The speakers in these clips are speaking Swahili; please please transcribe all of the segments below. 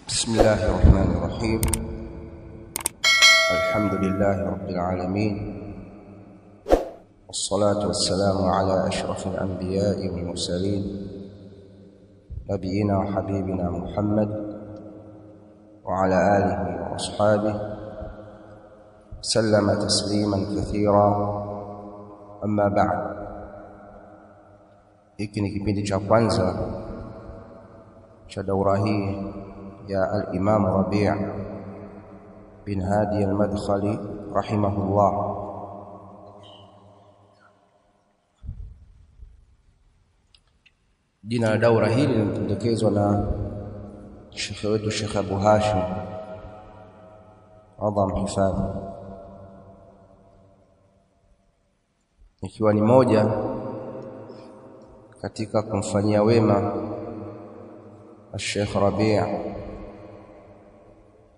بسم الله الرحمن الرحيم. الحمد لله رب العالمين، والصلاة والسلام على أشرف الأنبياء والمرسلين، نبينا وحبيبنا محمد وعلى آله وأصحابه سلم تسليما كثيرا. أما بعد، hiki ni kipindi cha kwanza cha daura hii ya al-Imam Rabi' bin Hadi al-Madkhali rahimahullah. Jina la daura hili limependekezwa na Sheikh wetu Sheikh Abu Hashim Adham Hifadhi, ikiwa ni moja katika kumfanyia wema Sheikh Rabi'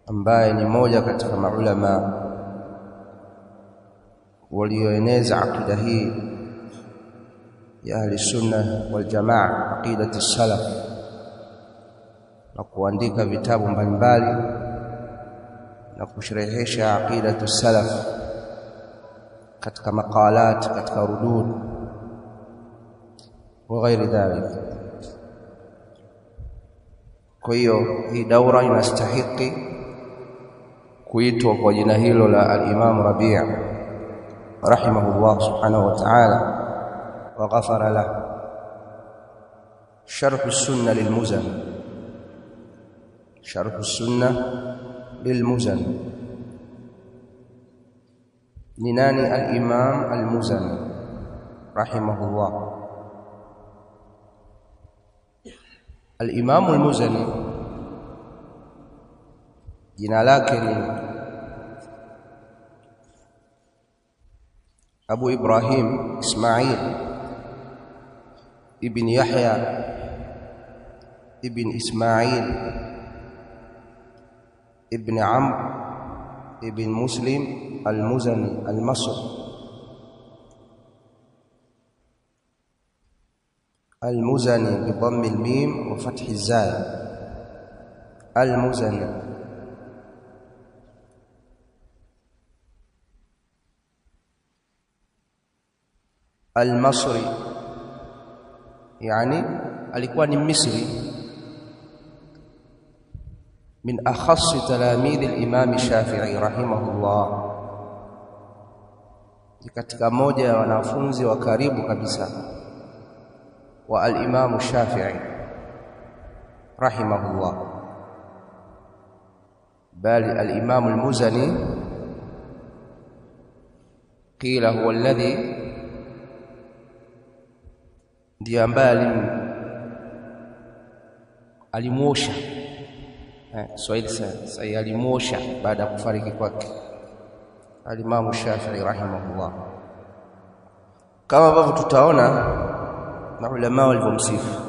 ambaye ni moja katika maulama walioeneza aqida hii ya ahli sunna wal jamaa, aqidati salaf, na kuandika vitabu mbalimbali na kusherehesha aqidatu salaf katika maqalat, katika rudud wa ghairi dhalik. Kwa hiyo hii daura inastahili kuitwa kwa jina hilo la al-Imam Rabi' rahimahullah subhanahu wa ta'ala wa ghafara lahu. Sharh as-sunnah lil-Muzani, sharh as-sunnah lil-Muzani. Ni nani al-Imam al-Muzani rahimahullah? Al-Imam al-Muzani jina lake ni Abu Ibrahim Ismail ibn Yahya ibn Ismail ibn Amr ibn Muslim al-Muzani al-Masri المزني بضم الميم وفتح الزاي، المزني. المصري يعني alikuwa ni Misri, min akhass talamidh al-Imam Shafi'i rahimahullah, katika moja ya wanafunzi wa karibu kabisa wa al-Imam Shafi'i rahimahullah. Bali al-Imam al-Muzani qila huwa alladhi, ndiye ambaye alimuosha Swahili sasa alimuosha baada ya kufariki kwake al-Imam Shafi'i rahimahullah, kama ambavyo tutaona maulama walivyomsifu.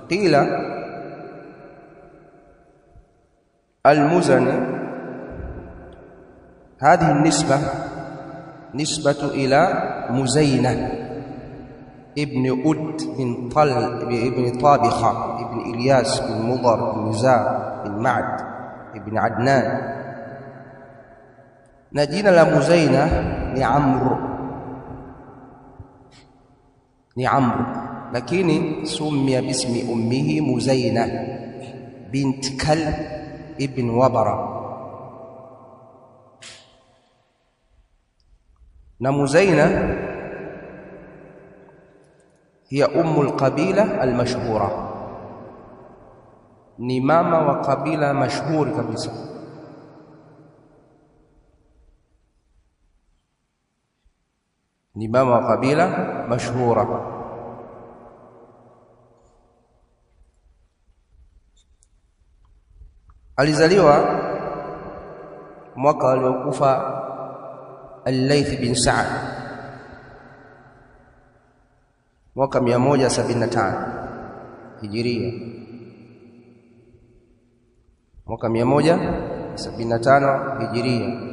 Qila al-Muzani hadhihi nisba nisbatu ila Muzaina ibn Ud bin ibn Tabikha ibn Ilyas bin Mudar bin Nizar bin Ma'd ibn Adnan, na jina la Muzaina ni Amr, lakini summiya bismi ummihi Muzaina bint Kalb ibn Wabara. Na Muzaina hiya ummul qabila al-mashhura, ni mama wa kabila mashhuri kabisa. Ni mama wa kabila mashhura. Alizaliwa mwaka aliokufa Al-Layth bin Sa'd, mwaka 175 Hijiria, mwaka 175 Hijiria.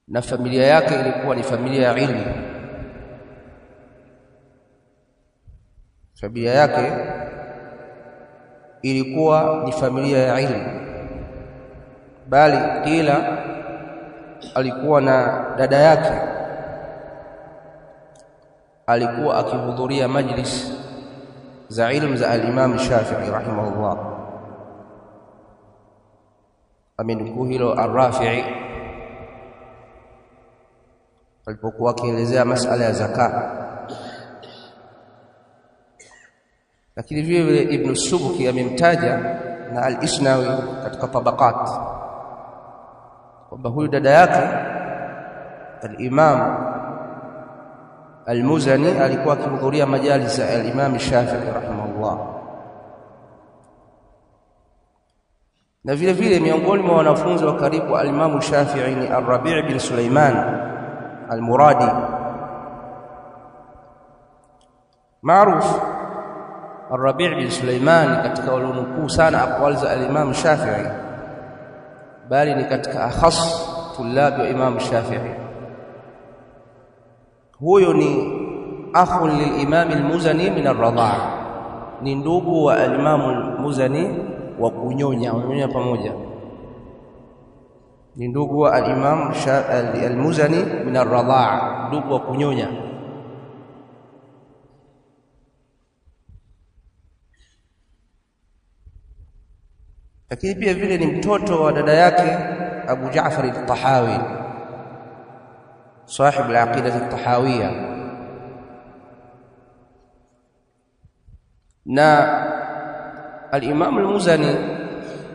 Na familia yake ilikuwa ni familia ya ilmu. Familia yake ilikuwa ni familia ya ilmu, bali kila alikuwa na dada yake alikuwa akihudhuria majlis za ilmu za al-Imam Shafi'i rahimahullah. Amenukuu hilo Ar-Rafi'i alipokuwa akielezea masala ya zaka. Lakini vile vile Ibn Subki amemtaja na Al-Isnawi katika Tabaqat kwamba huyu dada yake al-Imam Al-Muzani alikuwa akihudhuria majalis ya al-Imam Shafi'i rahimahullah. Na vile vile miongoni mwa wanafunzi wa karibu al-Imam Shafi'i ni Ar-Rabi' bin Sulaiman Al-Muradi, maarufu. Ar-Rabi' bin Sulaiman katika walionukuu sana aqwal za al-Imam Shafi'i, bali ni katika akhas tulab wa Imam Shafi'i. Huyo ni akhu lil-Imam al-Muzani min ar-radha'a, ni ndugu wa al-Imam al-Muzani wa kunyonya, wanyonya pamoja. Ni ndugu wa al-Imam al-Muzani min ar-radha'a, ndugu wa kunyonya. Lakini pia vile ni mtoto wa dada yake Abu Ja'far al-Tahawi, sahib al-Aqidah al-Tahawiyya. Na al-Imam al-Muzani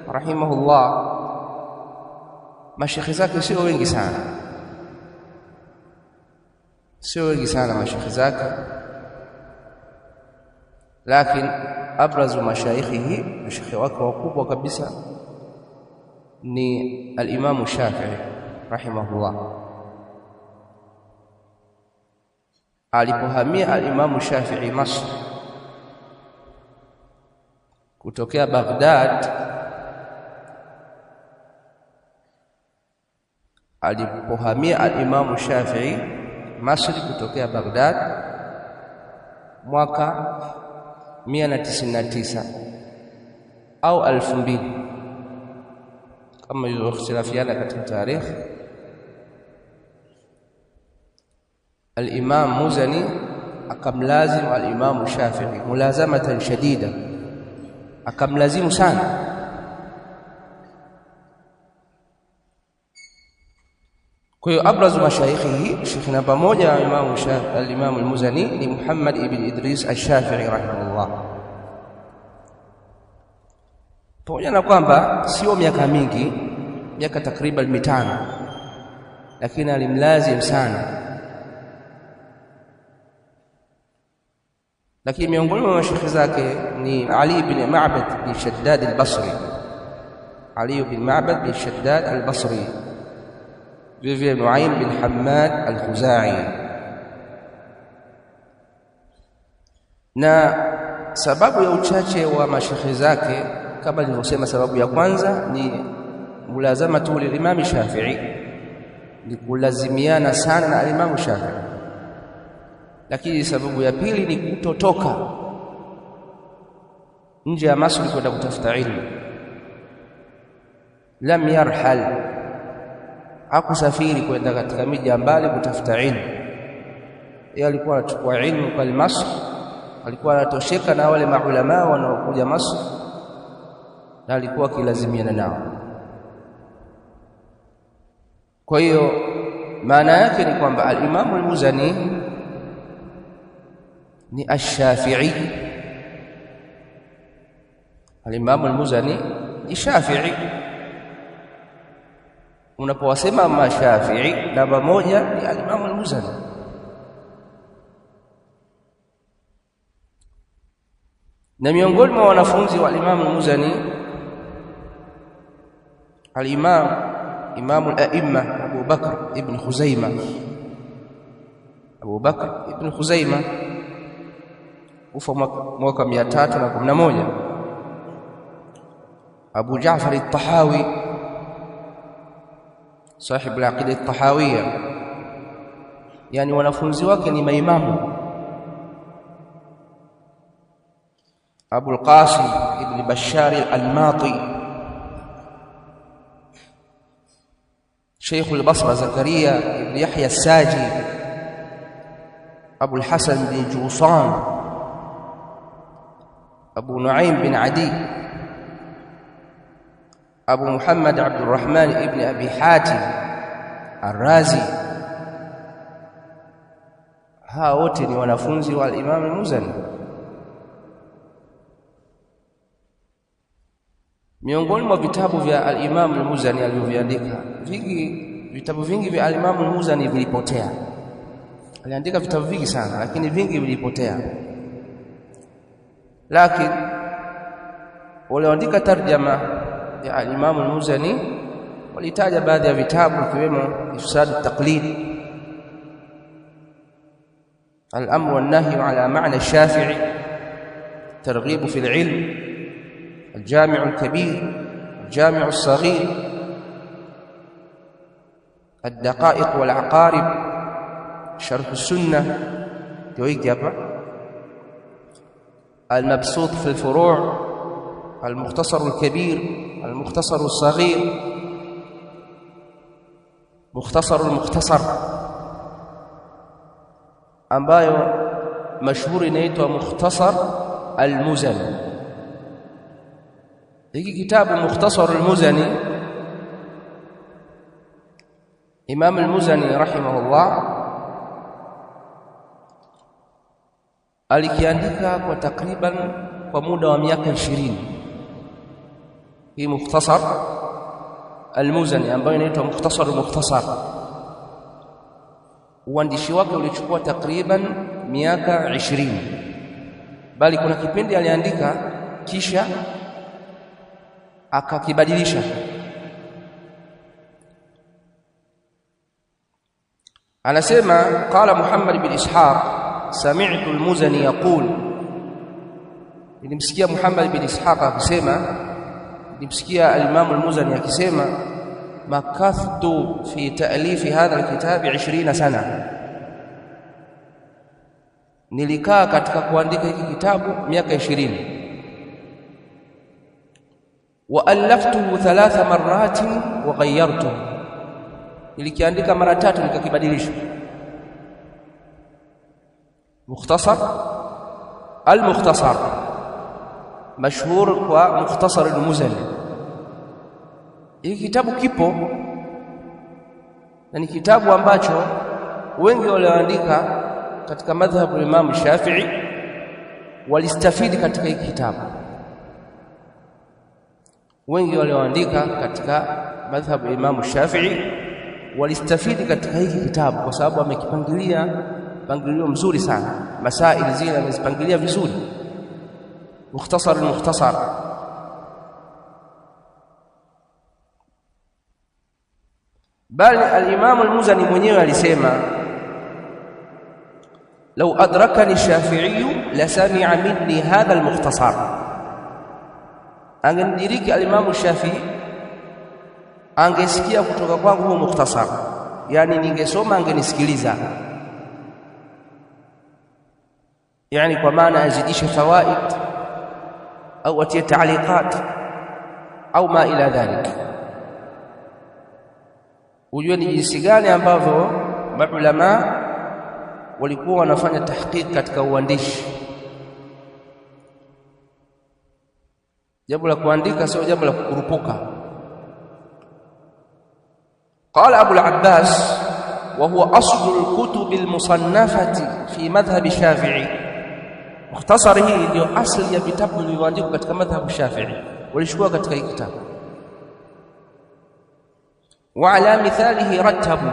rahimahullah mashayikh zake sio wengi sana, mashayikh zake, lakini abrazu mashayikhihi, mashayikh wake wakubwa kabisa ni al-Imam Shafi'i rahimahullah. Alipohamia al-Imam Shafi'i Masr kutokea Baghdad, alipohamia al-Imam Shafi'i Masri kutokea Baghdad mwaka 199 au 2000 kama ilivyokhtilafiana katika tarikh. Al-Imam Muzani akamlazim al-Imam Shafi'i mulazamatan shadida, akamlazimu sana. Kwa hiyo abrazu mashayikhihi, Sheikh namba moja wa al-Imam al-Muzani ni Muhammad ibn Idris al-Shafi'i rahimahullah. Pamoja na kwamba sio miaka mingi, miaka takriban 5, lakini alimlazim sana. Lakini miongoni mwa mashayikh zake ni Ali ibn Ma'bad bin Shaddad al-Basri, Ali ibn Ma'bad bin Shaddad al-Basri, vile Nuaym bin Hammad al-Khuzai. Na sababu ya uchache wa mashayikh zake, kama nilivyosema, sababu ya kwanza ni mulazamatu lil-Imam Shafi'i, ni kulazimiana sana na al-Imam Shafi'i. Lakini sababu ya pili ni kutotoka nje ya Masri kwenda kutafuta ilmu. Lam yarhal, hakusafiri kwenda katika miji ya mbali kutafuta ilmu. Yeye alikuwa anachukua ilmu kwa Masri, alikuwa anatosheka na wale maulama wanaokuja Masri na alikuwa akilazimiana nao. Kwa hiyo maana yake ni kwamba al-Imam al-Muzani ni ash-Shafi'i. Al-Imam al-Muzani ni Shafi'i. Unapowasema mashafi'i, namba moja ni al-Imam al-Muzani. Na miongoni mwa wanafunzi wa al-Imam al-Muzani Imam al-A'imma Abu Bakr ibn Khuzaimah. Abu Bakr ibn Khuzaimah ufa mwaka 311. Abu Ja'far al-Tahawi sahib al-Aqidah al-Tahawiyya, yani wanafunzi wake ni maimamu. أبو القاسم ابن بشار الأنماطي، شيخ البصرة زكريا ابن يحيى الساجي، أبو الحسن بن جوصان، أبو نعيم بن عدي، أبو محمد عبد الرحمن ابن أبي حاتم الرازي. Hawa wote ni wanafunzi wa Imam al-Muzani. Miongoni mwa vitabu vya al-Imam al-Muzani alivyoandika, vitabu vingi vya al-Imam al-Muzani vilipotea. Aliandika vitabu vingi sana, lakini vingi vilipotea. Lakini walioandika tarjama ya al-Imam al-Muzani walitaja baadhi ya vitabu ikiwemo Ifsad at-Taqlid, الأمر والنهي على معنى الشافعي، ترغيب في العلم، الجامع الكبير، الجامع الصغير، الدقائق والعقارب، شرح السنة، المبسوط في الفروع، المختصر الكبير، المختصر الصغير، مختصر المختصر ambayo mashuhuri inaitwa Mukhtasar al-Muzani. Hiki kitabu Mukhtasar al-Muzani, Imam al-Muzani rahimahullah alikiandika kwa takriban kwa muda wa miaka 20. Hii Mukhtasar al-Muzani ambayo inaitwa Mukhtasar al-Mukhtasar, uandishi wake ulichukua takriban miaka 20, bali kuna kipindi aliandika kisha akakibadilisha. Anasema qala Muhammad bin Ishaq sami'tu al-Muzani yaqul, nilimsikia Muhammad bin Ishaq akisema, nilimsikia al-Imam al-Muzani akisema makathtu fi ta'lifi hadha al-kitab 20 sana, nilikaa katika kuandika hiki kitabu miaka 20. Wa alaftuhu 3 marratin wa ghayyartuhu, nilikiandika mara 3 nikakibadilisha. Mukhtasar al-Mukhtasar, mashhur kwa Mukhtasar al-Muzani. Hiki kitabu kipo na ni kitabu ambacho wengi walioandika katika madhhabu ya Imam Shafi'i walistafidi katika hiki kitabu. Wengi walioandika katika madhhabu ya Imam Shafi'i walistafidi katika hiki kitabu kwa sababu amekipangilia mpangilio mzuri sana, masaili zile amezipangilia vizuri. Mukhtasar al-Mukhtasar. Bali al-Imam al-Muzani mwenyewe alisema law adrakani Shafi'i la sami'a minni hadha al-Mukhtasar, angendiriki al-Imam Shafi'i angesikia kutoka kwangu huu mukhtasar, yani ningesoma angenisikiliza, yani kwa maana azidishe fawaid au atie taaliqat au ma ila dhalik. Ujue ni jinsi gani ambavyo maulama walikuwa wanafanya tahqiq katika uandishi. Jambo la kuandika sio jambo la kukurupuka. قال أبو العباس وهو أصل الكتب المصنفة في مذهب الشافعي، مختصره ndio asili ya vitabu vilivyoandikwa katika madhhabu Shafi'i, walishukua katika hii kitabu. Wa ala mithalihi rattabu,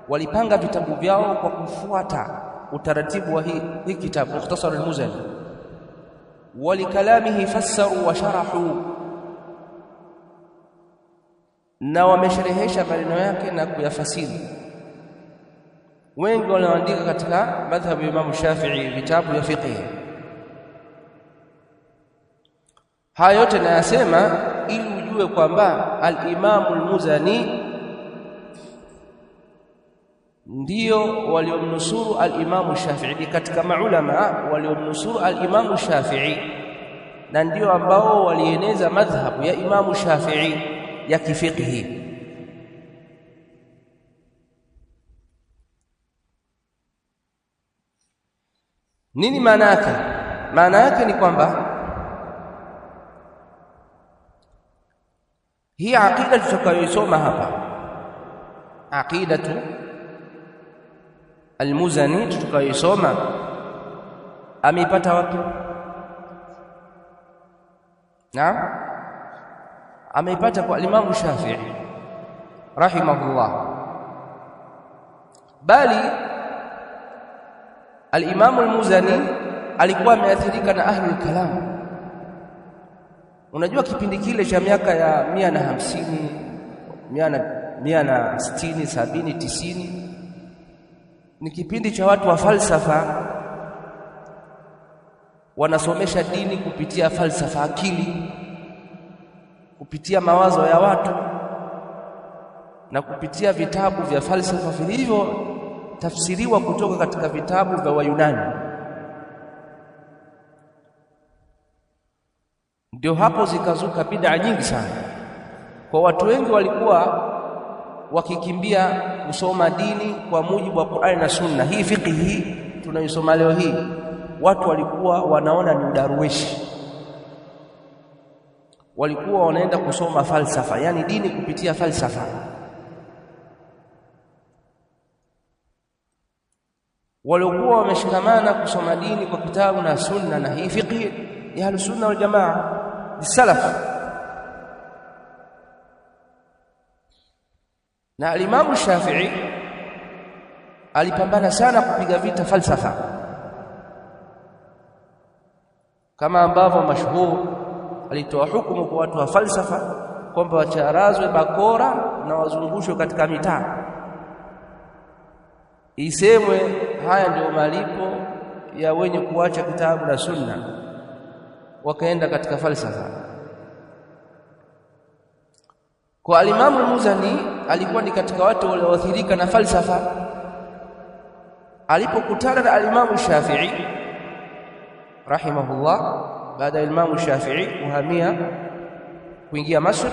walipanga vitabu vyao kwa kufuata utaratibu wa hii kitabu Mukhtasar al-Muzani. Walikalamihi fassaru wa sharahu, na wamesherehesha maneno yake na kuyafasiri. Wengi wanaoandika katika madhhabu ya Imam Shafi'i vitabu vya fiqh. Haya yote nayasema ili ujue kwamba al-Imam al-Muzani ndio waliomnusuru al-Imam Shafi'i katika maulama waliomnusuru al-Imam Shafi'i, na ndio ambao walieneza madhhabu ya Imam Shafi'i ya kifiqhi. Nini maana yake? Maana yake ni kwamba hii aqida tutakayoisoma hapa, aqidatu al-Muzani tutakayoisoma, ameipata wapi? Naam, ameipata kwa Imam Shafi'i rahimahullah. Bali al-Imam al-Muzani alikuwa ameathirika na ahlul kalam. Unajua kipindi kile cha miaka ya 150, 160, 70, 90 ni kipindi cha watu wa falsafa, wanasomesha dini kupitia falsafa, akili, kupitia mawazo ya watu na kupitia vitabu vya falsafa vilivyo tafsiriwa kutoka katika vitabu vya Wayunani. Ndio hapo zikazuka bid'a nyingi sana, kwa watu wengi walikuwa wakikimbia kusoma dini kwa mujibu wa Qur'an na Sunna. Hii fiqh hii tunayosoma leo hii, watu walikuwa wanaona ni udaruweshi, walikuwa wanaenda kusoma falsafa, yani dini kupitia falsafa. Walikuwa wameshikamana kusoma dini kwa kitabu na Sunna, na hii fiqh ya Ahlus-Sunna wal Jamaa salaf. Na al-Imam Shafi'i alipambana sana kupiga vita falsafa, kama ambavyo mashhur alitoa hukumu kwa watu wa falsafa kwamba wacharazwe bakora na wazungushwe katika mitaa, isemwe haya ndio malipo ya wenye kuacha kitabu na Sunna wakaenda katika falsafa. Kwa al-Imam al-Muzani alikuwa ni katika watu walioathirika na falsafa. Alipokutana na al-Imam Shafi'i rahimahullah, baada ya al-Imam Shafi'i kuhamia kuingia Masr,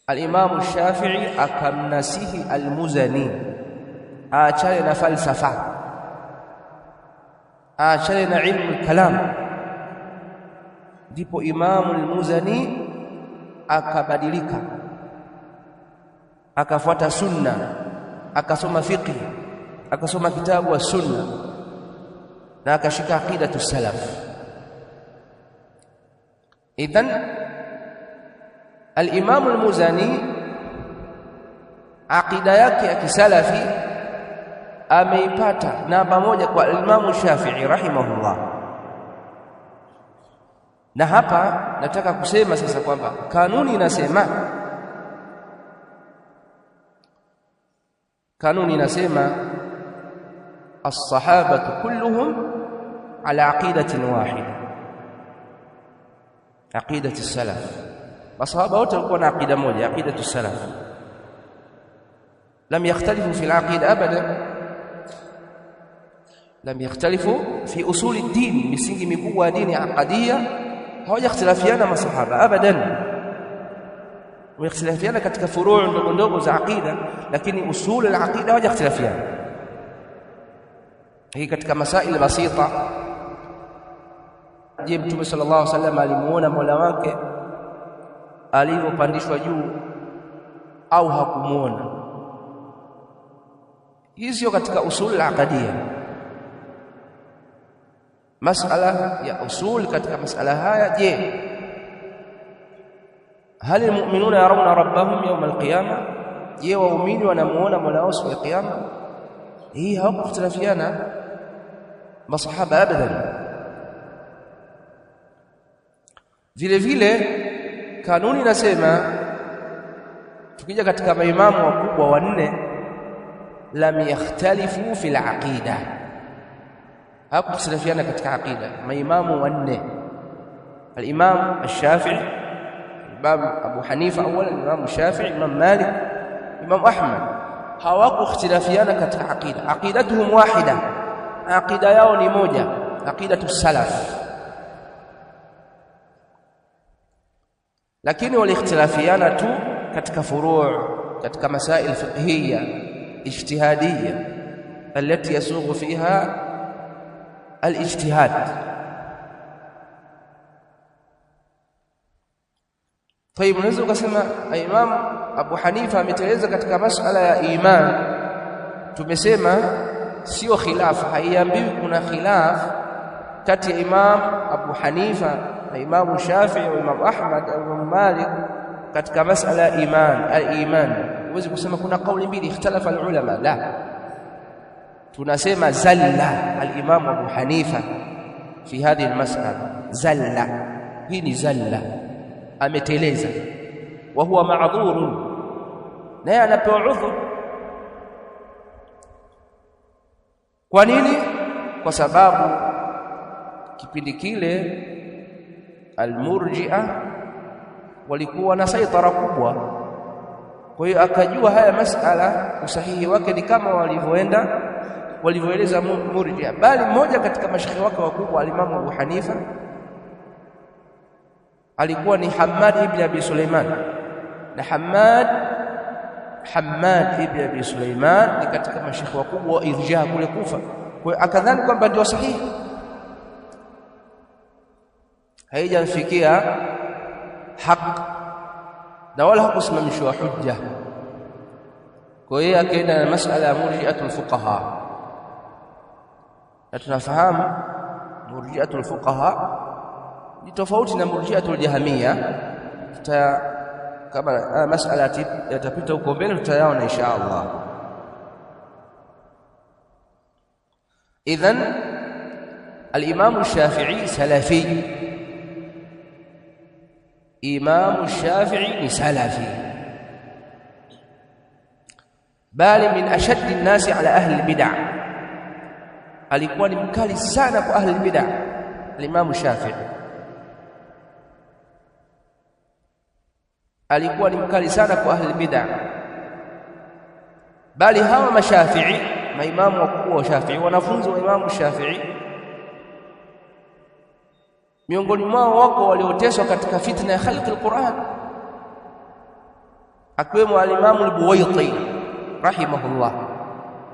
al-Imam Shafi'i akamnasihi al-Muzani aachane na falsafa, aachane na ilmu al-kalam. Ndipo Imam al-Muzani akabadilika, akafuata sunna, akasoma fiqh, akasoma kitabu wa sunna, na akashika aqidatu salaf. Idhan al-Imam al-Muzani aqida yake ya kisalafi ameipata namba moja kwa Imam Shafi'i rahimahullah. Na hapa nataka kusema sasa kwamba kanuni inasema as-sahabatu kulluhum ala aqidatin wahida, aqidati salaf. Masahaba wote walikuwa na aqida moja, aqidatu salaf. Lam yakhtalifu fi al-aqida abadan, lam yakhtalifu fi usuli ad-din, misingi mikubwa ya dini aqadiyya hawajakhtilafiana masahaba abadan. Wamekhtilafiana katika furu' ndogo ndogo za aqida, lakini usul al-aqida hawajakhtilafiana. Hii katika masail basita. Je, Mtume sallallahu alaihi wasallam alimuona Mola wake alipopandishwa juu au hakumuona? Hii sio katika usul al-aqidiyya. Masala ya usul katika masala haya, je, hal almu'minuna yarawna rabbahum yawm alqiyama? Je, waumini wanamuona Mola wao siku ya kiyama? Hii hawakuhtalafiana masahaba abadan. Vile vile kanuni inasema, tukija katika maimamu wakubwa wanne, lam yakhtalifu fil aqida, hakuhtalafiana katika aqida. Maimamu wanne: al-Imam al-Shafi'i, Imam Abu Hanifa awwal, Imam Shafi'i, Imam Malik, Imam Ahmad hawakuikhtilafiana katika aqida. Aqidatuhum wahida, aqida yao ni moja, aqidatu salaf. Lakini waliikhtilafiana tu katika furu', katika masail fiqhiyya ijtihadiyya التي يسوغ فيها الاجتهاد. طيب unaweza kusema Imam Abu Hanifa ameteleza katika masala ya iman. Tumesema sio khilaf, haiambiwi kuna khilaf kati ya Imam Abu Hanifa na Imam Shafi'i wa Imam Ahmad au Imam Malik katika masala ya iman. Al-iman huwezi kusema kuna kauli mbili ikhtalafa al-ulama, la. Tunasema zalla al-Imam Abu Hanifa fi hadhihi al-mas'ala, zalla. Hii ni zalla, ameteleza, wa huwa ma'dhurun, naye anapewa udhur. Kwa nini? Kwa sababu kipindi kile al-murji'a walikuwa na saitara kubwa, kwa hiyo akajua haya mas'ala usahihi wake ni kama walivyoeleza murji'a. Bali mmoja katika mashaikh wake wakubwa al-Imam Abu Hanifa alikuwa ni Hammad ibn Abi Sulaiman, na Hammad ibn Abi Sulaiman ni katika mashaikh wakubwa wa irja kule Kufa. Kwa hiyo akadhani kwamba ndio sahihi, haijamfikia haki na wala hakusimamishwa hujja. Kwa hiyo akaenda na masala ya murji'atul fuqaha, na tunafahamu murji'atul fuqaha ni tofauti na murji'atul jahmiyya. Kama masala yatapita huko mbele tutayaona insha Allah. Idhan al-Imam Shafi'i salafi, Imam Shafi'i ni salafi, bali min ashaddi an-nasi ala ahli al-bid'ah. Alikuwa ni mkali sana kwa ahli al-bid'ah al-Imam Shafi'i, alikuwa ni mkali sana kwa ahli al-bid'ah. Bali hawa mashafi'i, maimamu wakubwa wa Shafi'i, wanafunzi wa Imam Shafi'i, miongoni mwao wako walioteswa katika fitna ya khalqi al-Qur'an, akiwemo al-Imam al-Buwaiti rahimahullah.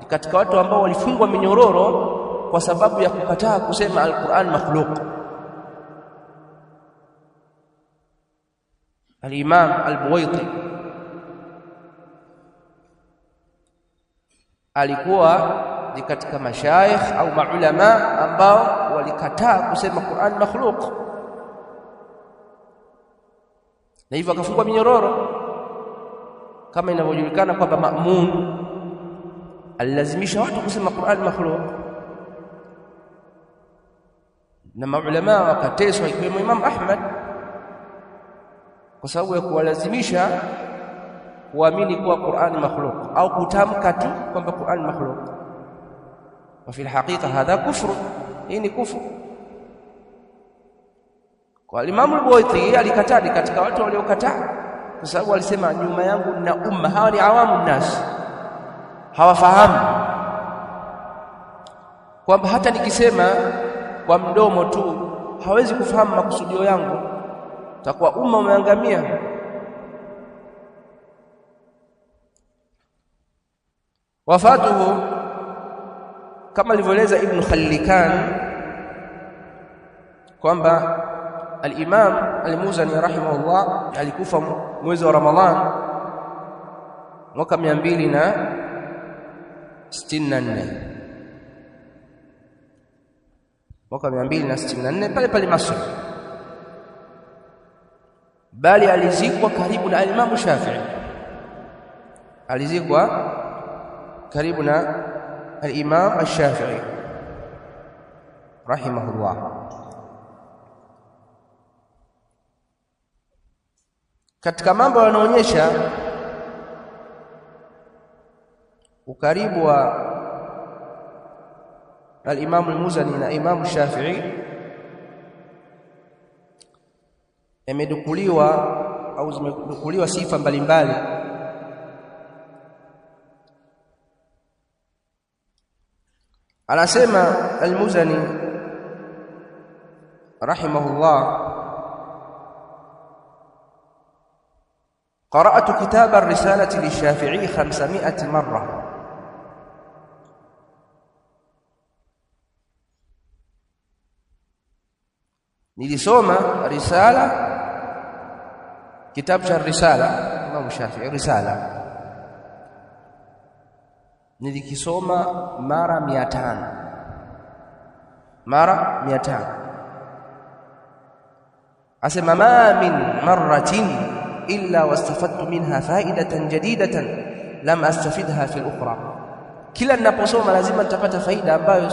Ni katika watu ambao walifungwa minyororo kwa sababu ya kukataa kusema al-Qur'an makhluq. Al-Imam al-Buwaiti alikuwa ni katika mashaikh au maulama ambao walikataa kusema Qur'an makhluq, na hivyo akafungwa minyororo, kama inavyojulikana kwamba Ma'mun alilazimisha watu kusema Qur'an makhluq, na maulama wakateswa ikiwemo Imam Ahmad kwa sababu ya kuwalazimisha kuamini kuwa Qur'an makhluq au kutamka tu kwamba Qur'an makhluq. Wa fi al-haqiqa hadha kufr, hii ni kufru. Kwa Imam al-Buwaiti alikataa, katika watu waliokataa, kwa sababu alisema nyuma yangu na umma, hawa ni awamu nas, hawafahamu kwamba hata nikisema kwa mdomo tu hawezi kufahamu makusudio yangu, takuwa umma umeangamia. Wafatuhu kama alivyoeleza Ibn Khallikan kwamba al-Imam al-Muzani rahimahullah alikufa mwezi wa Ramadhan mwaka 264, mwaka 264 pale pale Masri, bali alizikwa karibu na al-Imam Shafi'i, alizikwa karibu na al-Imam al-Shafi'i rahimahullah. Katika mambo yanaonyesha ukaribu wa al-Imam al-Muzani na Imam al-Shafi'i, yamedukuliwa au zimedukuliwa sifa mbalimbali Anasema Al-Muzani rahimahullah, قرأت كتاب الرسالة للشافعي 500 مرة. nilisoma risala, kitabu cha risala Imam Shafi'i, risala nilikisoma mara 500. asema ma min marratin illa wastafadtu minha faidatan jadidatan lam astafidha fi al-ukhra. Kila ninaposoma lazima nitapata faida ambayo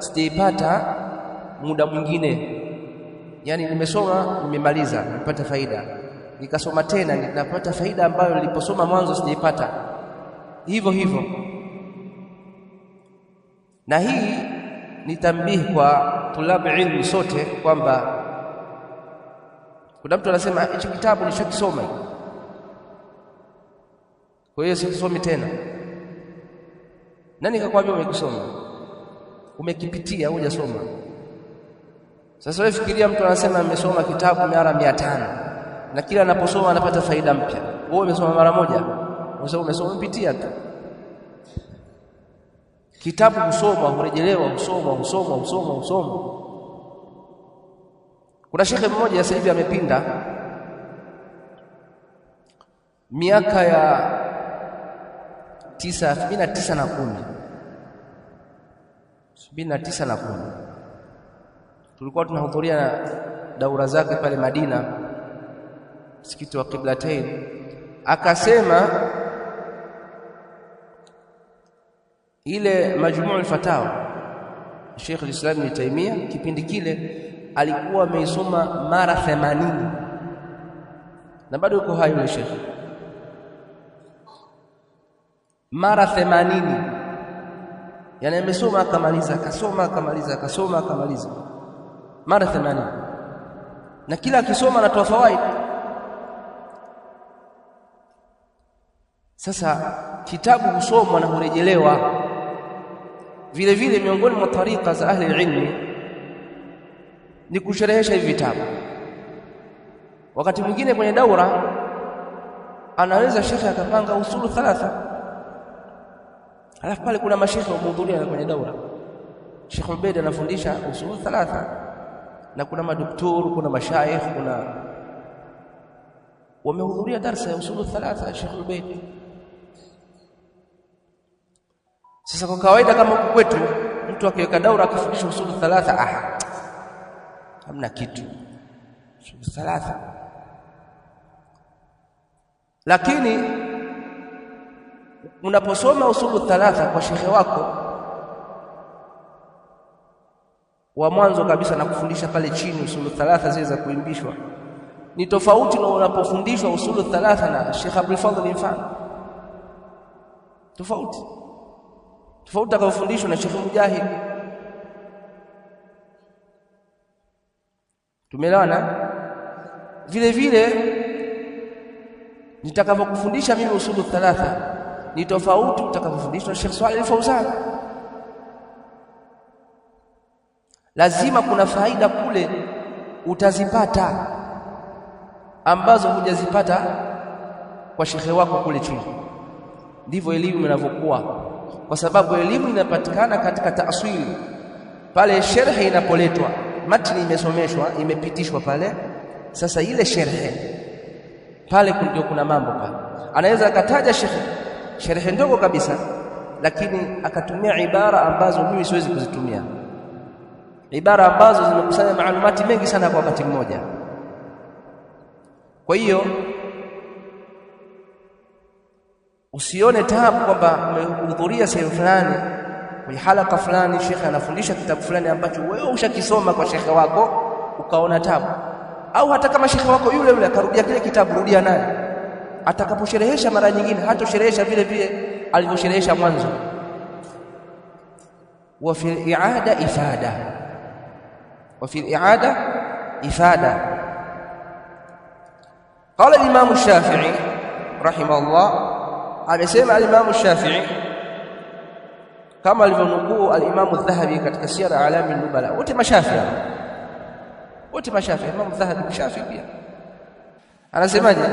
sitaipata muda mwingine. Yani nimesoma, nimemaliza, nimepata faida, nikasoma tena ninapata faida ambayo niliposoma mwanzo sijaipata. Hivyo hivyo. Na hii ni tambihi kwa tulabu ilmu sote kwamba kuna mtu anasema hichi kitabu nishakisoma, kwa hiyo sikisomi tena. Nani kakwambia umekisoma? Umekipitia, hujasoma. Sasa wewe fikiria, mtu anasema amesoma kitabu mara 500 na kila anaposoma anapata faida mpya. Wewe umesoma mara moja, umesoma umepitia tu. Kitabu husoma, hurejelewa, husoma. Kuna shekhe mmoja sasa hivi amepinda, miaka ya 1910 tulikuwa tunahudhuria daura zake pale Madina, msikiti wa Qiblatain. Akasema ile Majmu' al-Fatawa Sheikh al-Islam Ibn Taymiyyah, kipindi kile alikuwa ameisoma mara 80 na bado yuko hai yule Sheikh. Mara 80, yani amesoma akamaliza, akasoma akamaliza mara 80, na kila akisoma anatoa fawaid. Sasa kitabu husomwa na hurejelewa. Vile vile miongoni mwa tariqa za ahli ilmi ni kusherehesha hivi vitabu. Wakati mwingine kwenye daura anaweza shekhe akapanga usulu 3, alafu pale kuna mashekhe wamehudhuria kwenye daura. Sheikh Ubaid anafundisha usulu 3 na kuna madoktori, kuna mashaikh, kuna wamehudhuria darasa ya usulu 3 Sheikh Ubaid. Sasa kwa kawaida kama huku kwetu mtu akiweka daura akifundisha usulu 3, hamna kitu usulu 3. Lakini unaposoma usulu 3 kwa shekhe wako wa mwanzo kabisa na kufundisha pale chini usulu 3 zile za kuimbishwa, ni tofauti na unapofundishwa usulu 3 na Sheikh Abdul Fadhil Mfano. Tofauti atakayofundishwa na Sheikh Mujahid. Tumeelewana? Vile vile nitakapokufundisha mimi usulu 3 ni tofauti utakapofundishwa na Sheikh Saleh Al-Fawzan. Lazima kuna faida kule utazipata ambazo hujazipata kwa shekhe wako kule chini. Ndivyo elimu inavyokuwa, kwa sababu elimu inapatikana katika taaswili. Pale sherhe inapoletwa, matni imesomeshwa, imepitishwa pale, sasa ile sherhe pale ndio kuna mambo pale. Anaweza akataja sherhe ndogo kabisa, lakini akatumia ibara ambazo mimi siwezi kuzitumia, ibara ambazo zimekusanya maalumati mengi sana kwa wakati mmoja. Kwa hiyo usione taabu kwamba umehudhuria sehemu fulani kwenye halaka fulani, shekhe anafundisha kitabu fulani ambacho wewe ushakisoma kwa shekhe wako ukaona taabu, au hata kama shekhe wako yule yule akarudia kile kitabu, rudia naye. Atakaposherehesha mara nyingine hatosherehesha vile vile alivyosherehesha mwanzo. Wa fi al-i'ada ifada, وفي الإعادة إفادة. قال الإمام الشافعي رحمه الله، amesema الإمام الشافعي kama alivyonukuu al-Imam al-Dhahabi katika Siyar A'lam an-Nubala. Wote mashafi, wote mashafi. Imam al-Dhahabi mshafi pia. Anasemaje?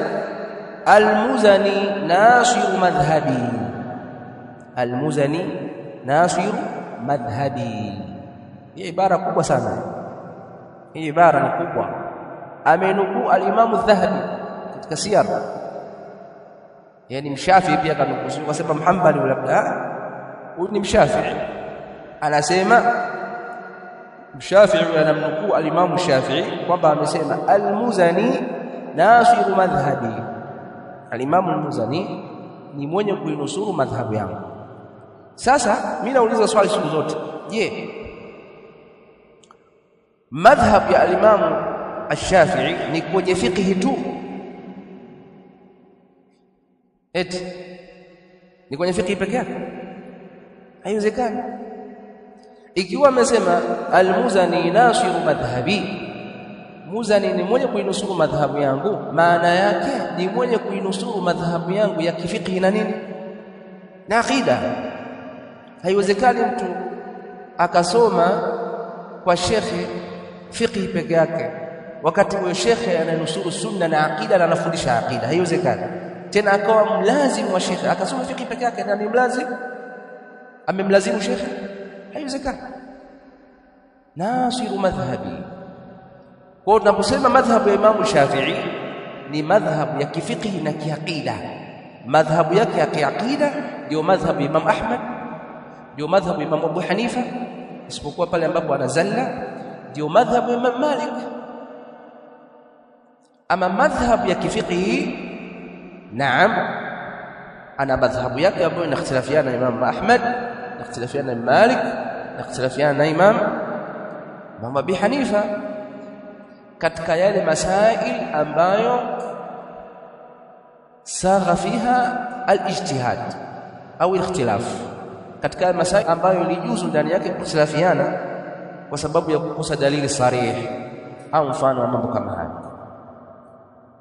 Al-Muzani nasiru madhhabi, al-Muzani nasiru madhhabi. Hii ibara kubwa sana, hii ibara ni kubwa. Amenukuu al-Imam al-Dhahabi katika Siyar, yani mshafi pia kanukuu, kwa sababu Muhammad labda huyu ni mshafi'i. Anasema mshafi'i anamnukuu al-Imam Shafi'i kwamba amesema al-Muzani nasiru madhhabi, al-Imam al-Muzani ni mwenye kuinusuru madhhabu yangu. Sasa mimi nauliza swali siku zote, je, madhhab ya al-Imam al-Shafi'i ni kwenye fiqh tu? Eti ni kwenye fiqh peke yake? Haiwezekani. Ikiwa amesema al-Muzani nasiru madhhabi, Muzani ni mwenye kuinusuru madhhabu yangu, maana yake ni mwenye kuinusuru madhhabu yangu ya kifiqhi na nini na aqida. Haiwezekani mtu akasoma kwa shekhi fiqhi peke yake wakati huyo shekhi ananusuru sunna na aqida na anafundisha aqida. Haiwezekani. Tena akawa mlazimu wa shekhi akasoma fiqhi peke yake na ni mlazimu, amemlazimu shekhi. Haiwezekani. Nasiru madhhabi. Kwa tunaposema madhhabu ya Imam Shafi'i ni madhhabu ya kifiqhi na kiaqida. Madhhabu yake ya kiaqida ndio madhhabu ya Imam Ahmad, ndio madhhabu ya Imam Abu Hanifa, isipokuwa pale ambapo anazalla, ndio madhhabu ya Imam Malik. Ama madhhabu ya kifiqhi, naam, ana madhhabu yake ambayo inakhtilafiana na Imam Ahmad, inakhtilafiana na Malik, inakhtilafiana na Imam Abu Hanifa katika yale masail ambayo sagha fiha al-ijtihad au al-ikhtilaf, katika masail ambayo ilijuzu ndani yake kukhtilafiana kwa sababu ya kukosa dalili sarih au mfano wa mambo kama haya.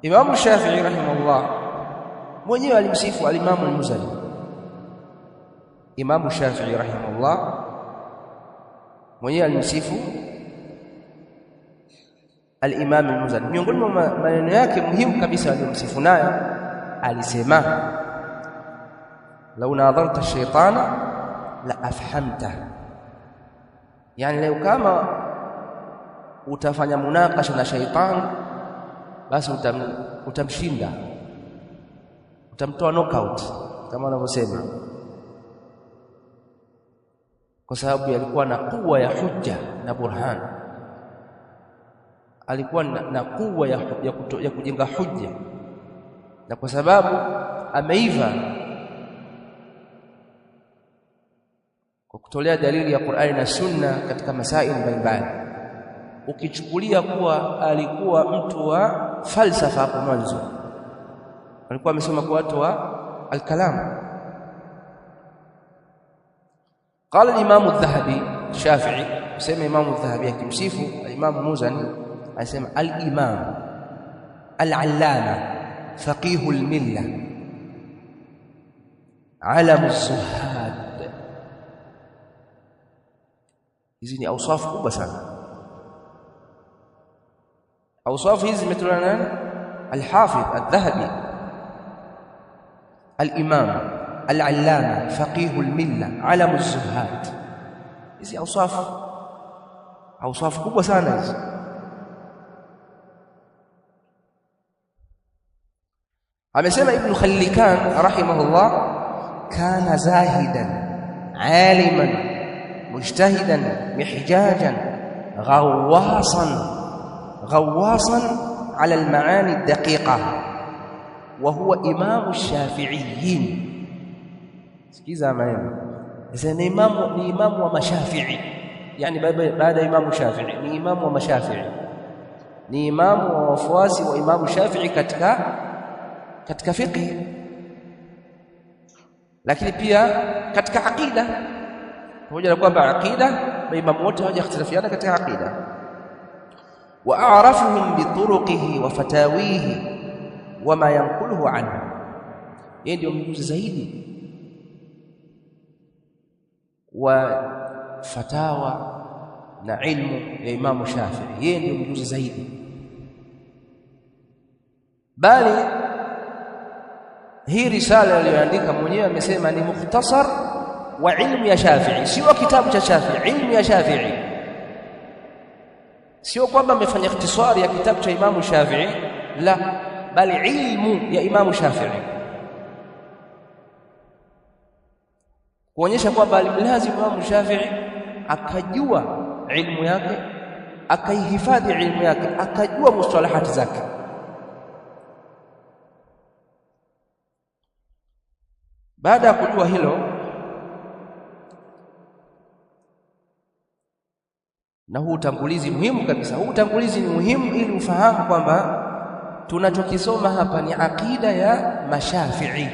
Imam Shafi'i rahimahullah mwenyewe alimsifu al-Imam al-Muzani. Imam Shafi'i rahimahullah mwenyewe alimsifu al-Imam al-Muzani. Miongoni mwa maneno yake muhimu kabisa aliyomsifu nayo, alisema lau nadharta ash-shaytana la afhamta, yani leo kama utafanya munakasha na shaytan basi utamshinda, utamtoa knockout kama wanavyosema, kwa sababu alikuwa na kuwa ya hujja na burhan, alikuwa na kuwa ya kujenga hujja, na kwa sababu ameiva kwa kutolea dalili ya Qur'ani na Sunna katika masaili mbalimbali. Ukichukulia kuwa alikuwa mtu wa falsafa hapo mwanzo, alikuwa amesoma kwa watu wa al-kalam. Qala al-Imam al-Dhahabi Shafi'i, sema Imam al-Dhahabi akimsifu al-Imam Muzani, anasema al-Imam al-Allama faqih al-milla alam az-zuhad. Hizi ni awsaf kubwa sana. Awsaf hizi zimetolewa na al-Hafidh al-Dhahabi, al-Imam al-Allama faqih al-milla alam az-zuhad. Hizi awsaf kubwa sana hizi. Amesema Ibn Khallikan rahimahullah, kana zahidan aliman mujtahidan mihjajan غواصا على المعاني الدقيقة وهو إمام الشافعيين. سكيزا maneno ni imamu wa mashafi'i, yani baada ya imamu Shafi'i ni imamu wa mashafi'i, ni imamu wa wafuasi wa imamu Shafi'i katika fiqh, lakini pia katika aqida, pamoja na kwamba aqida maimamu wote hawajakhtilafiana katika aqida. Wa a'rafuhum bi turuqihi wa fatawihi wa ma yanquluhu anhu, yeye ndio mjuzi zaidi wa fatawa na ilmu ya Imam Shafi'i. Yeye ndio mjuzi zaidi, bali hii risala aliyoandika mwenyewe amesema ni mukhtasar wa ilmu ya Shafi'i, sio kitabu cha Shafi'i, ilmu ya Shafi'i. Sio kwamba amefanya ikhtisari ya kitabu cha Imam Shafi'i, la, bali ilmu ya Imam Shafi'i, kuonyesha kwamba alimlazim Imam Shafi'i akajua ilmu yake, akaihifadhi ilmu yake, akajua mustalahati zake. Baada ya kujua hilo, na huu utangulizi muhimu kabisa, huu utangulizi ni muhimu ili ufahamu kwamba tunachokisoma hapa ni aqida ya Mashafi'i,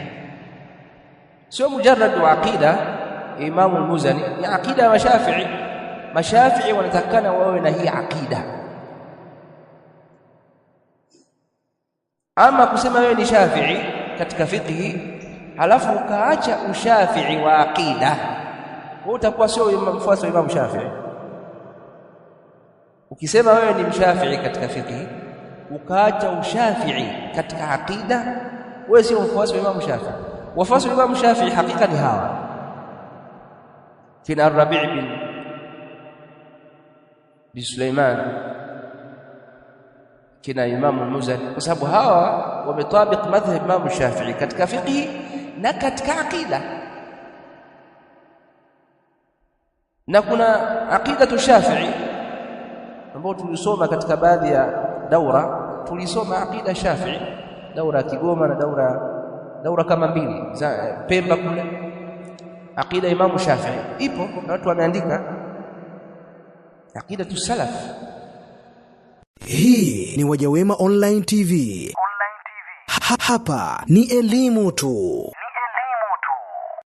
sio mujarrad wa aqida Imam al-Muzani, ni aqida ya Mashafi'i. Mashafi'i wanatakana wawe na hii aqida. Ama kusema wewe ni Shafi'i katika fiqh halafu ukaacha ushafi'i wa aqida, wewe utakuwa sio mfuasi wa Imam Shafi'i. Ukisema wewe ni mshafi'i katika fiqh ukaacha ushafi'i katika aqida, wewe sio mfuasi wa Imam Shafi'i. Wafuasi wa Imam Shafi'i hakika ni hawa kina Ar-Rabi' bin Sulaiman, kina Imam al-Muzani, kwa sababu hawa wametabiq madhhab Imam Shafi'i katika fiqh na katika aqida. Na kuna aqidatu Shafi'i ambao tulisoma katika baadhi ya daura, tulisoma aqida Shafi'i, daura Kigoma na daura kama mbili za Pemba kule. Aqida Imam Shafi'i ipo na watu wameandika aqidatu salaf. Hii ni Wajawema Online TV. Hapa ni elimu tu.